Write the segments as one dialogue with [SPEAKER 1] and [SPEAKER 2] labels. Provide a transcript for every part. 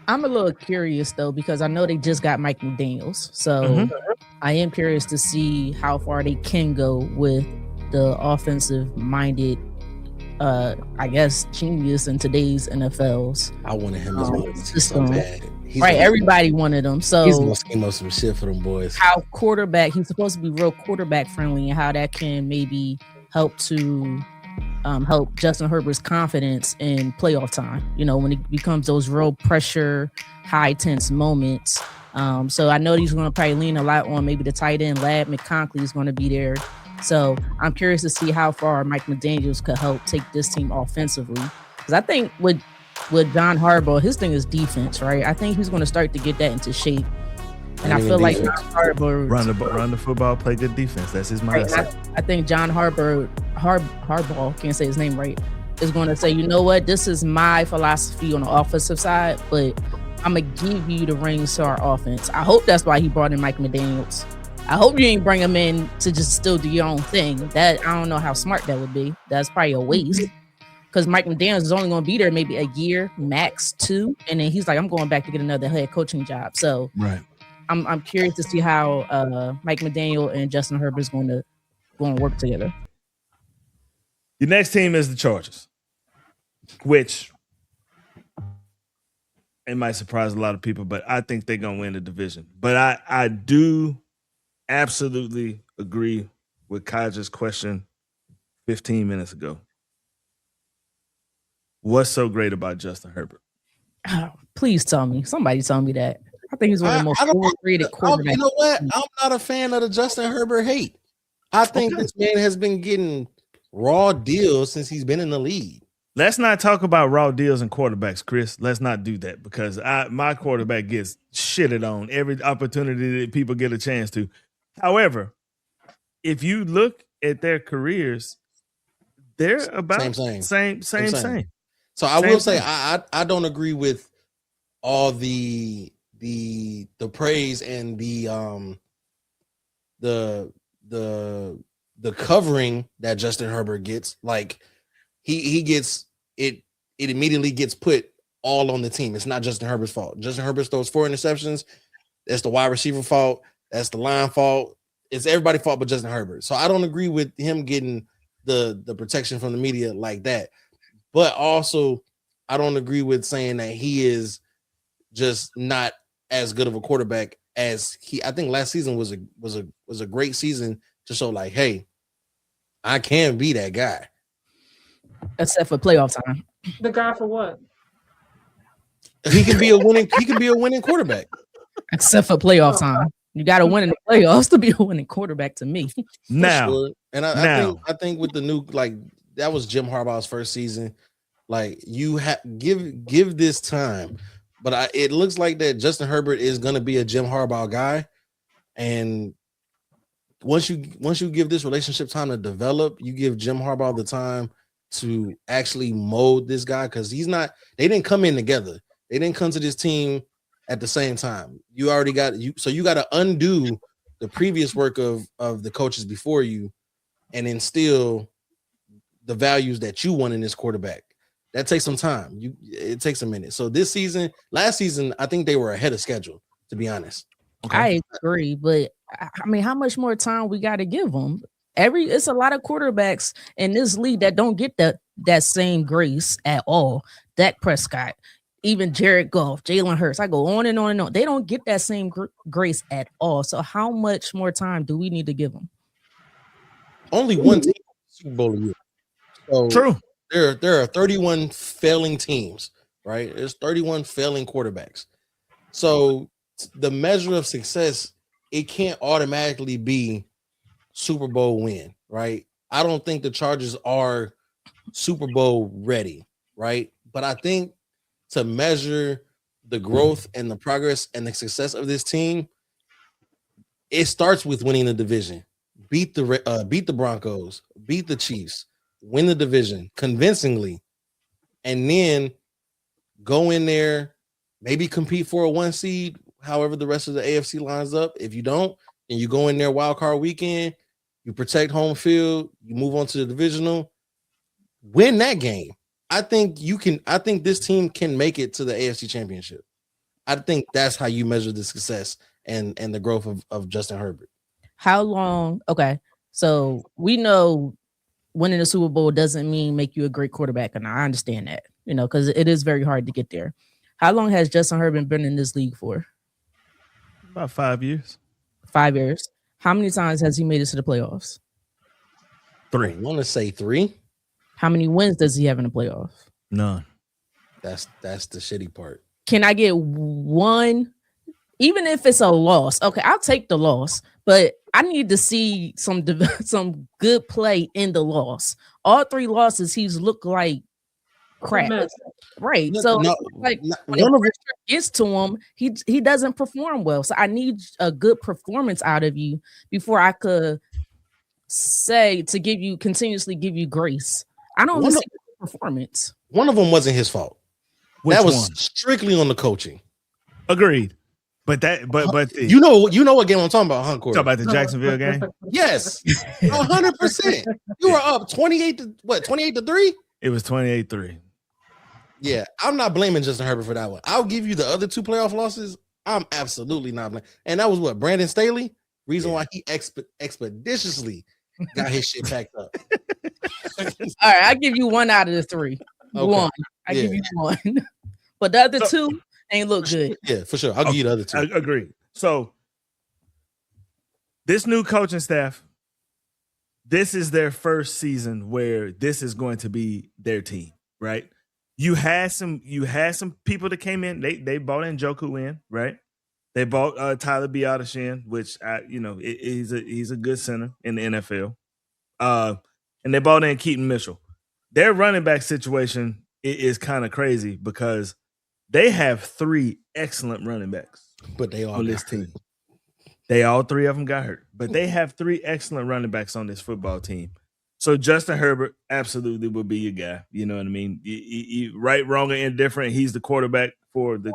[SPEAKER 1] I'm a little curious though because I know they just got Mike McDaniels, so I am curious to see how far they can go with the offensive-minded, I guess, genius in today's NFLs.
[SPEAKER 2] I wanted him as my
[SPEAKER 1] system.
[SPEAKER 2] So bad.
[SPEAKER 1] Right, everybody wanted him. So
[SPEAKER 2] he's gonna scheme up some shit for them boys.
[SPEAKER 1] How he's supposed to be real quarterback friendly, and how that can maybe help to help Justin Herbert's confidence in playoff time. You know, when it becomes those real pressure, high tense moments. So I know he's going to probably lean a lot on maybe the tight end. Lad McConkey is going to be there. So I'm curious to see how far Mike McDaniels could help take this team offensively. Because I think with John Harbaugh, his thing is defense, right? I think he's going to start to get that into shape. And I feel like John Harbaugh
[SPEAKER 3] run the football, play good defense. That's his mindset.
[SPEAKER 1] I think John Harbaugh, can't say his name right, is going to say, you know what, this is my philosophy on the offensive side, but I'm gonna give you the reins to our offense. I hope that's why he brought in Mike McDaniels. I hope you ain't bring him in to just still do your own thing. That I don't know how smart that would be. That's probably a waste. Because Mike McDaniels is only going to be there maybe a year, max 2, and then he's like, I'm going back to get another head coaching job. So
[SPEAKER 3] right.
[SPEAKER 1] I'm curious to see how Mike McDaniel and Justin Herbert is going to work together.
[SPEAKER 3] Your next team is the Chargers, which it might surprise a lot of people, but I think they're going to win the division. But I do absolutely agree with Kaja's question 15 minutes ago. What's so great about Justin Herbert?
[SPEAKER 1] Oh, please tell me. Somebody tell me that. I think he's one of the most overrated quarterbacks.
[SPEAKER 2] You know what? I'm not a fan of the Justin Herbert hate. I think this man has been getting raw deals since he's been in the league.
[SPEAKER 3] Let's not talk about raw deals and quarterbacks, Chris. Let's not do that because my quarterback gets shitted on every opportunity that people get a chance to. However, if you look at their careers, they're about same.
[SPEAKER 2] So I will say I don't agree with all the praise and the covering that Justin Herbert gets. Like he gets it immediately gets put all on the team. It's not Justin Herbert's fault. Justin Herbert throws 4 interceptions. That's the wide receiver fault. That's the line fault. It's everybody's fault but Justin Herbert. So I don't agree with him getting the protection from the media like that. But also, I don't agree with saying that he is just not as good of a quarterback as he. I think last season was a great season to show like, hey, I can be that guy.
[SPEAKER 1] Except for playoff time.
[SPEAKER 4] The guy for what?
[SPEAKER 2] He can be a winning quarterback.
[SPEAKER 1] Except for playoff time. You got to win in the playoffs to be a winning quarterback to me.
[SPEAKER 3] Now,
[SPEAKER 2] sure. And I think with the new, like, that was Jim Harbaugh's first season. Like, you give this time, but it looks like that Justin Herbert is going to be a Jim Harbaugh guy, and once you give this relationship time to develop, you give Jim Harbaugh the time to actually mold this guy because they didn't come in together. They didn't come to this team at the same time. You already got so you got to undo the previous work of the coaches before you, and instill the values that you want in this quarterback. That takes some time. It takes a minute. So last season, I think they were ahead of schedule, to be honest.
[SPEAKER 1] Okay. I agree, but I mean, how much more time we got to give them? It's a lot of quarterbacks in this league that don't get that same grace at all. Dak Prescott, even Jared Goff, Jalen Hurts. I go on and on and on. They don't get that same grace at all. So how much more time do we need to give them?
[SPEAKER 2] Only one team Super Bowl a year. So
[SPEAKER 3] true.
[SPEAKER 2] There are 31 failing teams, right? There's 31 failing quarterbacks. So the measure of success, it can't automatically be Super Bowl win, right? I don't think the Chargers are Super Bowl ready, right? But I think to measure the growth and the progress and the success of this team, it starts with winning the division. Beat the Broncos, beat the Chiefs, win the division convincingly, and then go in there, maybe compete for a 1 seed, however the rest of the AFC lines up. If you don't, and you go in there wild card weekend, you protect home field, you move on to the divisional, win that game. I think this team can make it to the AFC Championship. I think that's how you measure the success and the growth of Justin Herbert.
[SPEAKER 1] How long? Okay, so we know winning the Super Bowl doesn't mean make you a great quarterback, and I understand that, because it is very hard to get there. How long has Justin Herbert been in this league for?
[SPEAKER 3] About 5 years.
[SPEAKER 1] 5 years. How many times has he made it to the playoffs?
[SPEAKER 3] 3.
[SPEAKER 2] I want to say 3.
[SPEAKER 1] How many wins does he have in the playoffs?
[SPEAKER 3] None.
[SPEAKER 2] That's the shitty part.
[SPEAKER 1] Can I get one? Even if it's a loss, okay, I'll take the loss, but I need to see some good play in the loss. All 3 losses, he's looked like crap, right? So like when the pressure gets to him, he doesn't perform well. So I need a good performance out of you before I could say to continuously give you grace. I don't see performance.
[SPEAKER 2] One of them wasn't his fault.
[SPEAKER 3] Which
[SPEAKER 2] that was
[SPEAKER 3] one?
[SPEAKER 2] Strictly on the coaching.
[SPEAKER 3] Agreed. But
[SPEAKER 2] you know what game I'm talking about, huh, Corey?
[SPEAKER 3] Talk about the Jacksonville game?
[SPEAKER 2] Yes, 100%. You were up 28 to 3?
[SPEAKER 3] It was 28-3.
[SPEAKER 2] Yeah, I'm not blaming Justin Herbert for that one. I'll give you the other 2 playoff losses. I'm absolutely not blaming. And that was what, Brandon Staley? Reason why he expeditiously got his shit packed up.
[SPEAKER 1] All right, I give you 1 out of the 3. Okay. 1. I give you 1. But the other 2 ain't look good.
[SPEAKER 2] Yeah, for sure. I'll give you the other 2.
[SPEAKER 3] I agree. So this new coaching staff, this is their first season where this is going to be their team, right? You had some people that came in. They bought in Njoku in, right? They bought Tyler Biadasz in, which he's a good center in the NFL. And they bought in Keaton Mitchell. Their running back situation is kind of crazy because they have 3 excellent running backs,
[SPEAKER 2] but they all
[SPEAKER 3] on this team. They all 3 of them got hurt, but they have 3 excellent running backs on this football team. So Justin Herbert absolutely will be your guy. You know what I mean? Right, wrong, or indifferent, he's the quarterback for the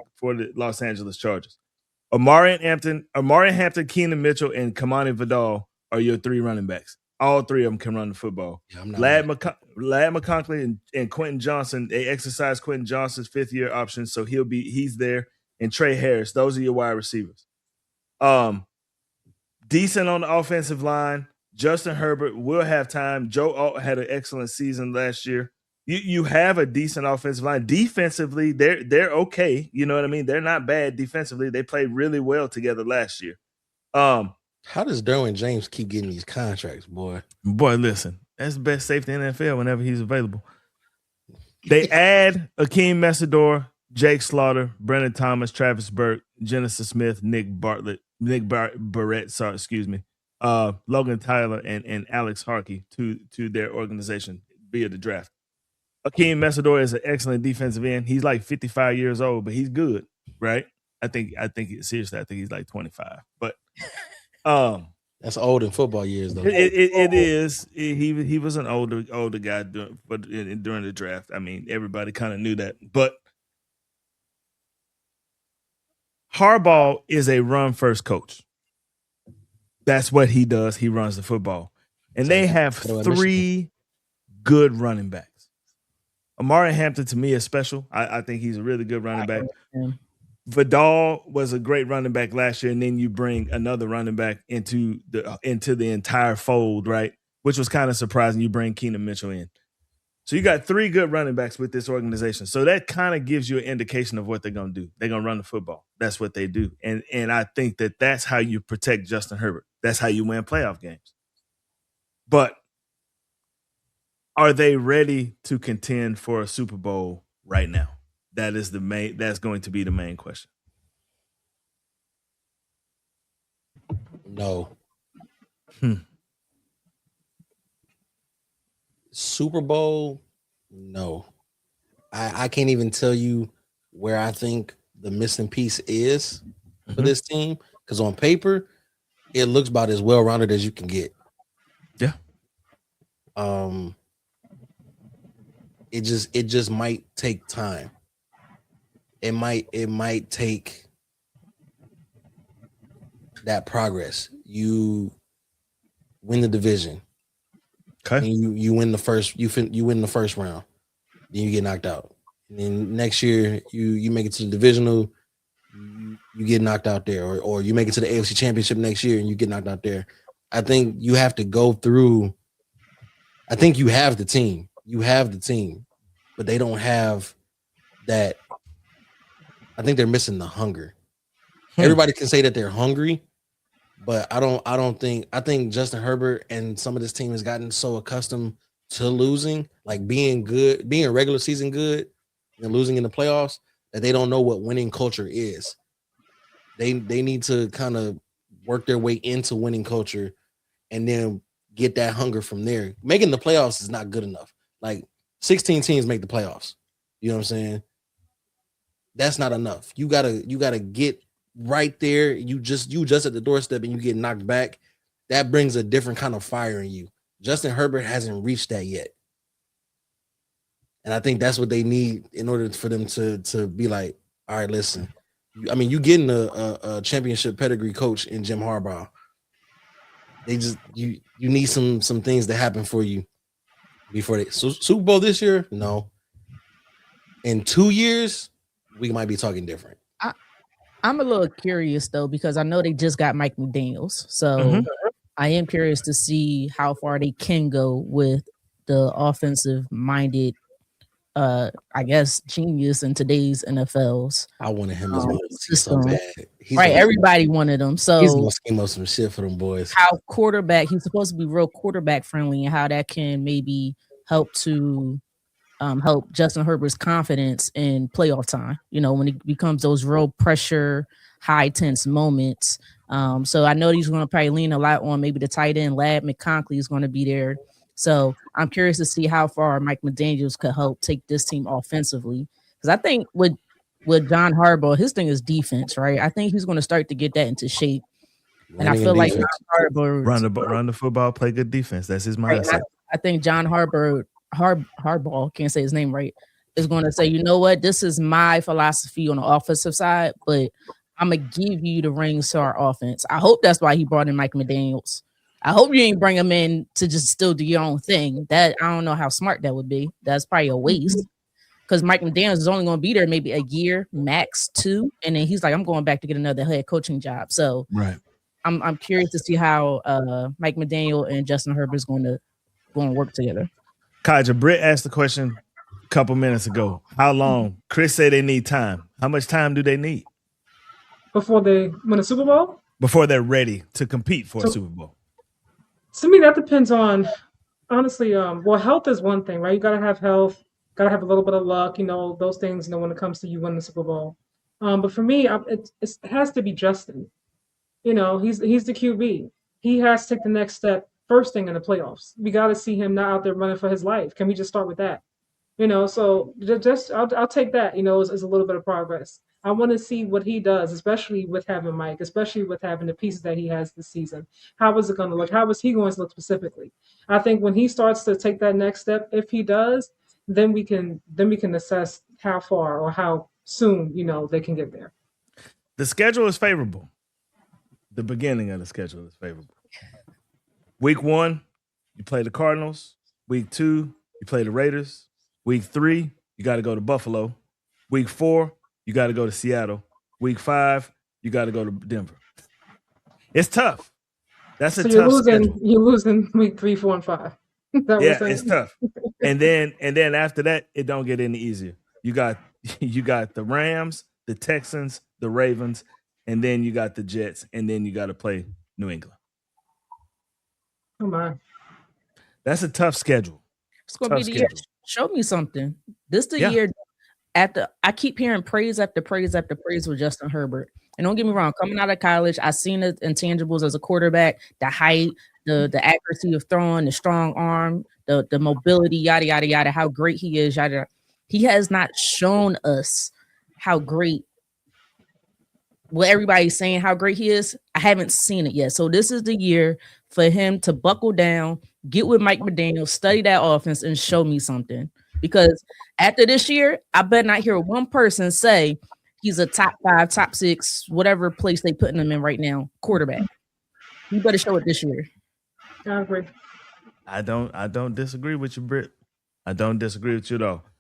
[SPEAKER 3] Los Angeles Chargers. Amari Hampton, Keenan Mitchell, and Kamani Vidal are your 3 running backs. All 3 of them can run the football. Yeah, Ladd McConkey and Quentin Johnson, they exercise Quentin Johnson's 5th-year option, so he's there. And Trey Harris, those are your wide receivers. Decent on the offensive line. Justin Herbert will have time. Joe Alt had an excellent season last year. You have a decent offensive line. Defensively, they're okay. You know what I mean? They're not bad defensively. They played really well together last year.
[SPEAKER 2] How does Derwin James keep getting these contracts, boy?
[SPEAKER 3] Boy, listen, that's the best safety in the NFL whenever he's available. They add Akeem Messidor, Jake Slaughter, Brendan Thomas, Travis Burke, Genesis Smith, Nick Barrett, Logan Tyler, and Alex Harkey to their organization via the draft. Akeem Messidor is an excellent defensive end. He's like 55 years old, but he's good, right? I think seriously, I think he's like 25. But
[SPEAKER 2] that's old in football years, though.
[SPEAKER 3] It is. He was an older guy during the draft. I mean, everybody kind of knew that. But Harbaugh is a run-first coach. That's what he does. He runs the football. And they have 3 good running backs. Amari Hampton, to me, is special. I think he's a really good running back. Vidal was a great running back last year, and then you bring another running back into the entire fold, right? Which was kind of surprising. You bring Keenan Mitchell in. So you got 3 good running backs with this organization. So that kind of gives you an indication of what they're going to do. They're going to run the football. That's what they do. And I think that's how you protect Justin Herbert. That's how you win playoff games. But are they ready to contend for a Super Bowl right now? That's going to be the main question.
[SPEAKER 2] No. Super Bowl, no. I can't even tell you where I think the missing piece is for this team, because on paper, it looks about as well-rounded as you can get.
[SPEAKER 3] Yeah.
[SPEAKER 2] It just might take time. It might take that progress. You win the division.
[SPEAKER 3] Okay.
[SPEAKER 2] And you win the first. You win the first round. Then you get knocked out. And then next year you make it to the divisional. you get knocked out there, or you make it to the AFC Championship next year and you get knocked out there. I think you have to go through. I think you have the team. You have the team, but they don't have that. I think they're missing the hunger. Everybody can say that they're hungry, but I think Justin Herbert and some of this team has gotten so accustomed to losing, like being good, being regular season good and losing in the playoffs, that they don't know what winning culture is. They need to kind of work their way into winning culture and then get that hunger from there. Making the playoffs is not good enough. Like 16 teams make the playoffs. You know what I'm saying? That's not enough. You gotta get right there. You just at the doorstep and you get knocked back. That brings a different kind of fire in you. Justin Herbert hasn't reached that yet. And I think that's what they need in order for them to be like, all right, listen. I mean, you getting a championship pedigree coach in Jim Harbaugh. They just you need some things to happen for you before they Super Bowl this year. No, in 2 years we might be talking different.
[SPEAKER 1] I'm a little curious though, because I know they just got Mike McDaniels, so I am curious to see how far they can go with the offensive minded. I guess genius in today's NFLs.
[SPEAKER 2] I wanted him as my system. So bad.
[SPEAKER 1] Right, everybody wanted him. So
[SPEAKER 2] he's gonna scheme up some shit for them boys.
[SPEAKER 1] How he's supposed to be real quarterback friendly, and how that can maybe help to help Justin Herbert's confidence in playoff time. You know, when it becomes those real pressure, high tense moments. So I know he's going to probably lean a lot on maybe the tight end. Lad McConkey is going to be there. So I'm curious to see how far Mike McDaniels could help take this team offensively. Because I think with John Harbaugh, his thing is defense, right? I think he's going to start to get that into shape. And I feel like John Harbaugh
[SPEAKER 3] run the football, play good defense. That's his mindset.
[SPEAKER 1] Right? I think John Harbaugh, can't say his name right, is going to say, you know what, this is my philosophy on the offensive side, but I'm going to give you the rings to our offense. I hope that's why he brought in Mike McDaniels. I hope you ain't bring him in to just still do your own thing. That I don't know how smart that would be. That's probably a waste, because Mike McDaniels is only going to be there maybe a year, max 2, and then he's like, I'm going back to get another head coaching job. So
[SPEAKER 3] right,
[SPEAKER 1] I'm curious to see how Mike McDaniel and Justin Herbert is going to work together.
[SPEAKER 3] Kaja, Britt asked the question a couple minutes ago. How long? Chris said they need time. How much time do they need
[SPEAKER 4] before they win a Super Bowl?
[SPEAKER 3] Before they're ready to compete for a Super Bowl?
[SPEAKER 4] To me, that depends on, honestly, well, health is one thing, right? You got to have health, got to have a little bit of luck, those things, when it comes to you winning the Super Bowl. But for me, it has to be Justin. He's the QB. He has to take the next step first thing in the playoffs. We got to see him not out there running for his life. Can we just start with that? So I'll take that, as a little bit of progress. I want to see what he does, especially with having Mike, especially with having the pieces that he has this season. How is it going to look? How is he going to look specifically? I think when he starts to take that next step, if he does, then we can assess how far or how soon, they can get there.
[SPEAKER 3] The schedule is favorable. The beginning of the schedule is favorable. Week 1, you play the Cardinals. Week 2, you play the Raiders. Week 3, you got to go to Buffalo. Week 4, you got to go to Seattle. Week 5, you got to go to Denver. It's tough. That's a tough schedule.
[SPEAKER 4] You're losing week 3, 4, and 5.
[SPEAKER 3] Yeah, it's tough. And then after that, it don't get any easier. You got the Rams, the Texans, the Ravens, and then you got the Jets, and then you got to play New England.
[SPEAKER 4] Oh my.
[SPEAKER 3] That's a tough schedule.
[SPEAKER 1] It's going to be the year. Show me something. This the year I keep hearing praise after praise after praise with Justin Herbert. And don't get me wrong, coming out of college, I've seen the intangibles as a quarterback, the height, the accuracy of throwing, the strong arm, the mobility, yada, yada, yada, how great he is, yada. He has not shown us how great, what everybody's saying how great he is. I haven't seen it yet. So this is the year for him to buckle down, get with Mike McDaniel, study that offense, and show me something. Because after this year, I better not hear one person say he's a top 5, top 6, whatever place they putting him in right now, quarterback. You better show it this year.
[SPEAKER 4] I agree.
[SPEAKER 3] I don't disagree with you, Britt. I don't disagree with you at all.